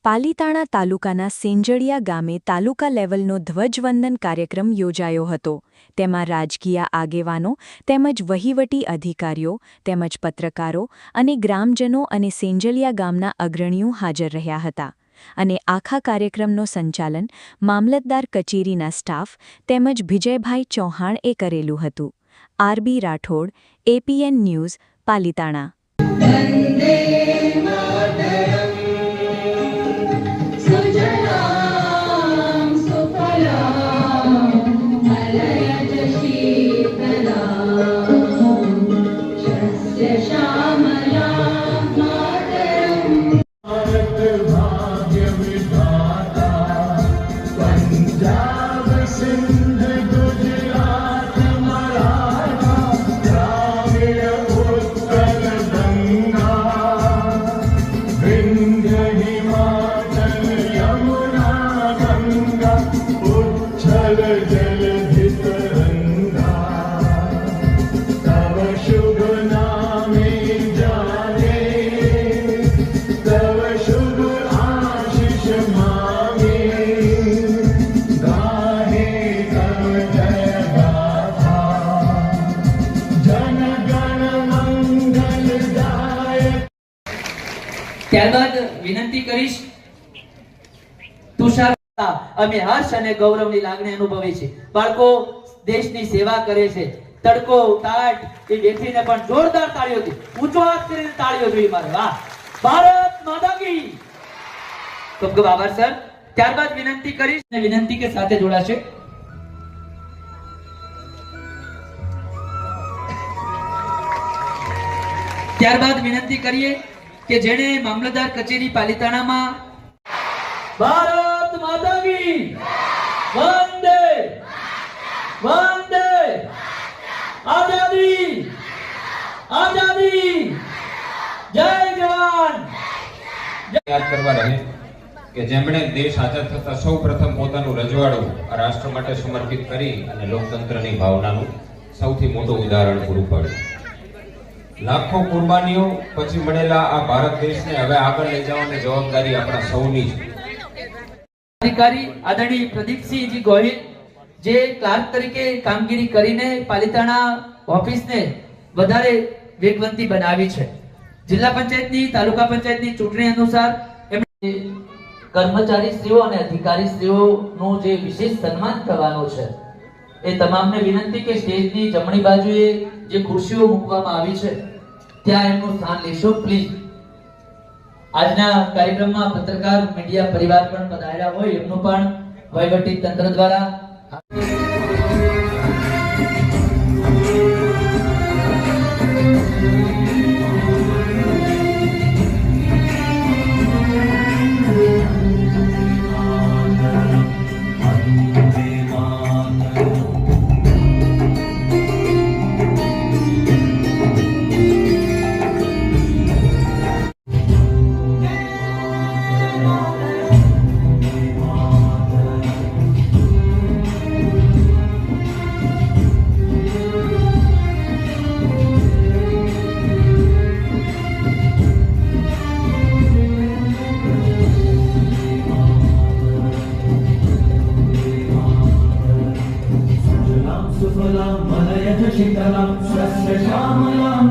પાલીતાણા તાલુકાના સેંજળિયા ગામે તાલુકા લેવલનો ધ્વજવંદન કાર્યક્રમ યોજાયો હતો. તેમાં રાજકીય આગેવાનો તેમજ વહીવટી અધિકારીઓ તેમજ પત્રકારો અને ગ્રામજનો અને સેંજળિયા ગામના અગ્રણીઓ હાજર રહ્યા હતા. અને આખા કાર્યક્રમનો સંચાલન મામલતદાર કચેરીના સ્ટાફ તેમજ વિજયભાઈ ચૌહાણએ કરેલું હતું. R B Rathod, APN news, Palitana. ત્યારબાદ વિનંતી કરીશ તુષાર. અમે હર્ષ અને ગૌરવની લાગણી અનુભવી છે. બાળકો દેશની સેવા કરે છે. તડકો ઉતાટ એ બેઠીને પણ જોરદાર તાળીઓથી ઊંચો હાથ કરીને તાળીઓ જોઈ મારે. વાહ, ભારત માતા કી. ખૂબ ખૂબ આભાર સર. ત્યારબાદ વિનંતી કરીશ અને વિનંતી કે સાથે જોડાશે ત્યારબાદ વિનંતી કરીએ કે જેણે મામલતદાર કચેરી પાલીતાણામાં ભારત માતા કી વંદે વંદે આઝાદી આઝાદી જય જવાન યાદ કરવા રહે કે જેમણે દેશ આઝાદ થતા સૌ પ્રથમ પોતાનું રજવાડું રાષ્ટ્ર માટે સમર્પિત કરી અને લોકતંત્રની ભાવનાનું સૌથી મોટું ઉદાહરણ પૂરું પાડ્યું. લાખો કુરબાનીઓ પછી મળેલા આ ભારત દેશને હવે આગળ લઈ જવાની જવાબદારી આપણા સૌની છે. અધિકારી આદરણીય પ્રદીપસિંહજી ગોહિલ જે ક્લાર્ક તરીકે કામગીરી કરીને પાલીતાણા ઓફિસને વધારે વેગવંતી બનાવી છે. જિલ્લા પંચાયતની તાલુકા પંચાયતની ચૂંટણી અનુસાર એમણે કર્મચારીશ્રીઓ અને અધિકારીશ્રીઓનું જે વિશેષ સન્માન થવાનો છે એ તમામને વિનંતી કે સ્ટેજની જમણી બાજુએ જે ખુરશીઓ મૂકવામાં આવી છે ત્યાં એમનું સ્થાન લેશો પ્લીઝ. આજના કાર્યક્રમમાં પત્રકાર મીડિયા પરિવાર પણ પધાર્યા હોય એમનું પણ વહીવટી તંત્ર દ્વારા शीतलं स्वस्य श्यामला